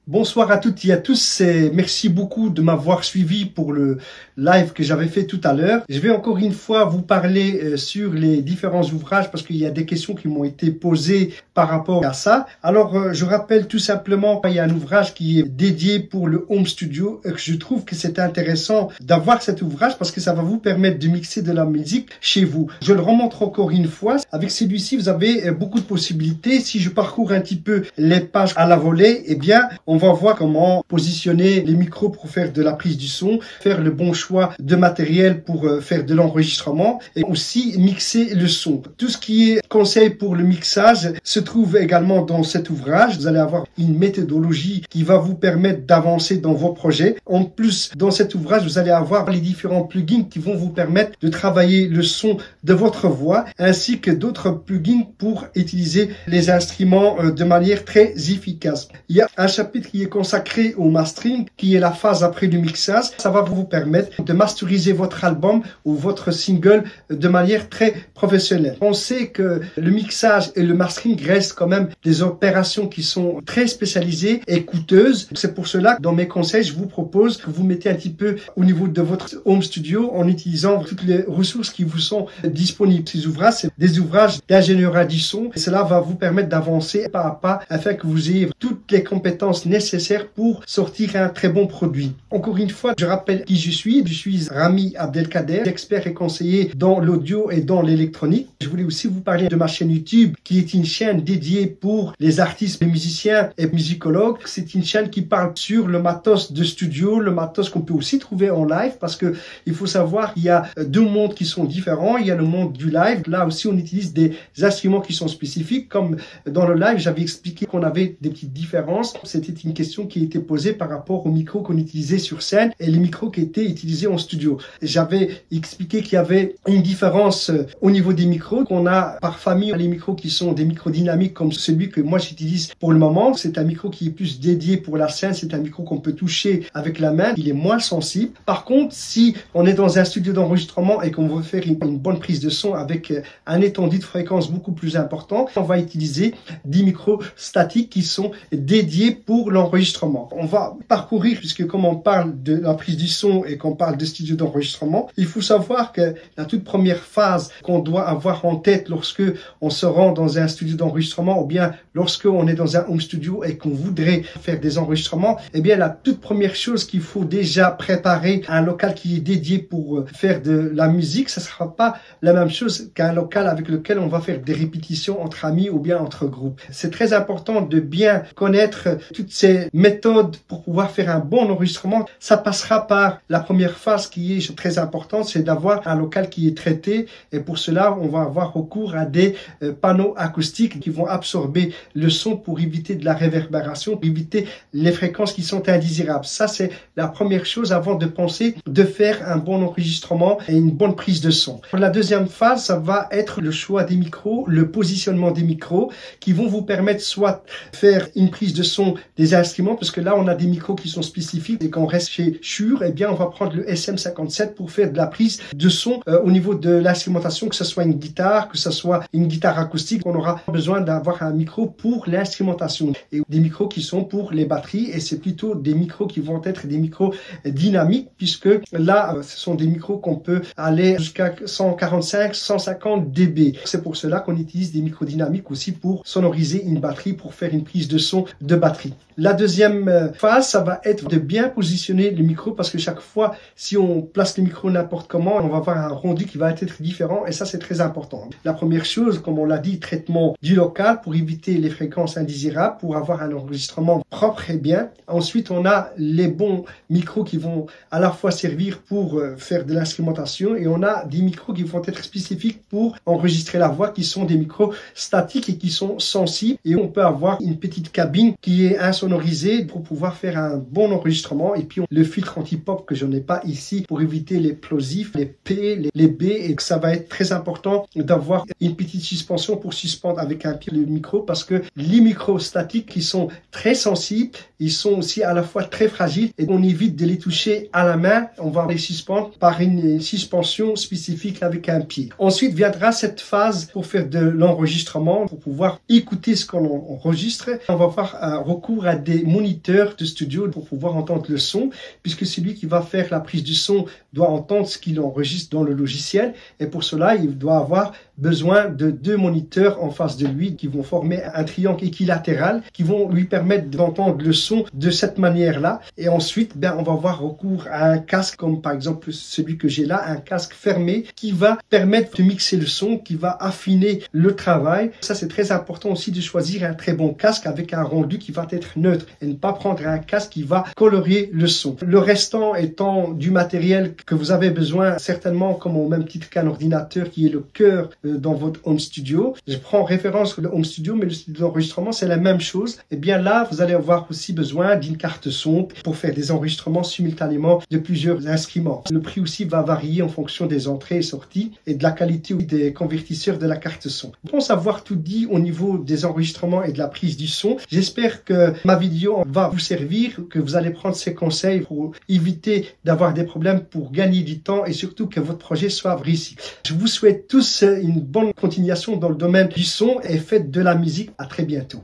Bonsoir à toutes et à tous et merci beaucoup de m'avoir suivi pour le live que j'avais fait tout à l'heure. Je vais encore une fois vous parler sur les différents ouvrages parce qu'il y a des questions qui m'ont été posées par rapport à ça. Alors je rappelle tout simplement qu'il y a un ouvrage qui est dédié pour le home studio et que je trouve que c'est intéressant d'avoir cet ouvrage parce que ça va vous permettre de mixer de la musique chez vous. Je le remontre encore une fois. Avec celui-ci, vous avez beaucoup de possibilités. Si je parcours un petit peu les pages à la volée, eh bien, on va voir comment positionner les micros pour faire de la prise du son, faire le bon choix de matériel pour faire de l'enregistrement et aussi mixer le son. Tout ce qui est conseil pour le mixage se trouve également dans cet ouvrage. Vous allez avoir une méthodologie qui va vous permettre d'avancer dans vos projets. En plus, dans cet ouvrage, vous allez avoir les différents plugins qui vont vous permettre de travailler le son de votre voix ainsi que d'autres plugins pour utiliser les instruments de manière très efficace. Il y a un chapitre qui est consacré au mastering, qui est la phase après le mixage. Ça va vous permettre de masteriser votre album ou votre single de manière très professionnelle. On sait que le mixage et le mastering restent quand même des opérations qui sont très spécialisées et coûteuses. C'est pour cela que dans mes conseils, je vous propose que vous mettez un petit peu au niveau de votre home studio en utilisant toutes les ressources qui vous sont disponibles. Ces ouvrages, c'est des ouvrages d'ingénierie du son et cela va vous permettre d'avancer pas à pas afin que vous ayez toutes les compétences nécessaires pour sortir un très bon produit. Encore une fois, je rappelle qui je suis. Je suis Rami Abdelkader, expert et conseiller dans l'audio et dans l'électronique. Je voulais aussi vous parler de ma chaîne YouTube qui est une chaîne dédiée pour les artistes, les musiciens et musicologues. C'est une chaîne qui parle sur le matos de studio, le matos qu'on peut aussi trouver en live parce que il faut savoir qu'il y a deux mondes qui sont différents. Il y a le monde du live. Là aussi, on utilise des instruments qui sont spécifiques. Comme dans le live, j'avais expliqué qu'on avait des petites différences. C'était une question qui a été posée par rapport aux micros qu'on utilisait sur scène et les micros qui étaient utilisés en studio. J'avais expliqué qu'il y avait une différence au niveau des micros, qu'on a par famille les micros qui sont des micros dynamiques comme celui que moi j'utilise pour le moment. C'est un micro qui est plus dédié pour la scène, c'est un micro qu'on peut toucher avec la main, il est moins sensible. Par contre, si on est dans un studio d'enregistrement et qu'on veut faire une bonne prise de son avec un étendue de fréquence beaucoup plus important, on va utiliser des micros statiques qui sont dédiés pour l'enregistrement. On va parcourir, puisque comme on parle de la prise du son et qu'on parle de studio d'enregistrement, il faut savoir que la toute première phase qu'on doit avoir en tête lorsque on se rend dans un studio d'enregistrement ou bien lorsque on est dans un home studio et qu'on voudrait faire des enregistrements, eh bien la toute première chose qu'il faut déjà préparer un local qui est dédié pour faire de la musique, ça sera pas la même chose qu'un local avec lequel on va faire des répétitions entre amis ou bien entre groupes. C'est très important de bien connaître toutes ces méthodes pour pouvoir faire un bon enregistrement. Ça passera par la première phase qui est très importante, c'est d'avoir un local qui est traité et pour cela, on va avoir recours à des panneaux acoustiques qui vont absorber le son pour éviter de la réverbération, pour éviter les fréquences qui sont indésirables. Ça, c'est la première chose avant de penser de faire un bon enregistrement et une bonne prise de son. Pour la deuxième phase, ça va être le choix des micros, le positionnement des micros qui vont vous permettre soit faire une prise de son des instruments, parce que là, on a des micros qui sont spécifiques et qu'on reste chez Shure, eh bien, on va prendre le SM57 pour faire de la prise de son au niveau de l'instrumentation, que ce soit une guitare, que ce soit une guitare acoustique. On aura besoin d'avoir un micro pour l'instrumentation et des micros qui sont pour les batteries et c'est plutôt des micros qui vont être des micros dynamiques puisque là, ce sont des micros qu'on peut aller jusqu'à 145, 150 dB. C'est pour cela qu'on utilise des micros dynamiques aussi pour sonoriser une batterie, pour faire une prise de son de batterie. La deuxième phase, ça va être de bien positionner le micro parce que chaque fois, si on place le micro n'importe comment, on va avoir un rendu qui va être différent et ça, c'est très important. La première chose, comme on l'a dit, traitement du local pour éviter les fréquences indésirables, pour avoir un enregistrement propre et bien. Ensuite, on a les bons micros qui vont à la fois servir pour faire de l'instrumentation et on a des micros qui vont être spécifiques pour enregistrer la voix, qui sont des micros statiques et qui sont sensibles et on peut avoir une petite cabine qui est insonorisée pour pouvoir faire un bon enregistrement et puis le filtre anti-pop que je n'ai pas ici pour éviter les plosifs, les P, les B et que ça va être très important d'avoir une petite suspension pour suspendre avec un pied le micro parce que les micros statiques qui sont très sensibles, ils sont aussi à la fois très fragiles et on évite de les toucher à la main, on va les suspendre par une suspension spécifique avec un pied. Ensuite viendra cette phase pour faire de l'enregistrement, pour pouvoir écouter ce qu'on enregistre. On va avoir un recours à aura des moniteurs de studio pour pouvoir entendre le son, puisque celui qui va faire la prise du son doit entendre ce qu'il enregistre dans le logiciel, et pour cela, il doit avoir besoin de 2 moniteurs en face de lui qui vont former un triangle équilatéral qui vont lui permettre d'entendre le son de cette manière-là. Et ensuite, on va avoir recours à un casque comme par exemple celui que j'ai là, un casque fermé qui va permettre de mixer le son, qui va affiner le travail. Ça, c'est très important aussi de choisir un très bon casque avec un rendu qui va être neutre et ne pas prendre un casque qui va colorier le son. Le restant étant du matériel que vous avez besoin certainement comme au même titre qu'un ordinateur qui est le cœur dans votre home studio. Je prends en référence le home studio, mais le studio d'enregistrement, c'est la même chose. Et bien là, vous allez avoir aussi besoin d'une carte son pour faire des enregistrements simultanément de plusieurs instruments. Le prix aussi va varier en fonction des entrées et sorties et de la qualité des convertisseurs de la carte son. Je pense avoir tout dit au niveau des enregistrements et de la prise du son. J'espère que ma vidéo va vous servir, que vous allez prendre ces conseils pour éviter d'avoir des problèmes, pour gagner du temps et surtout que votre projet soit réussi. Je vous souhaite tous une bonne continuation dans le domaine du son et faites de la musique. À très bientôt.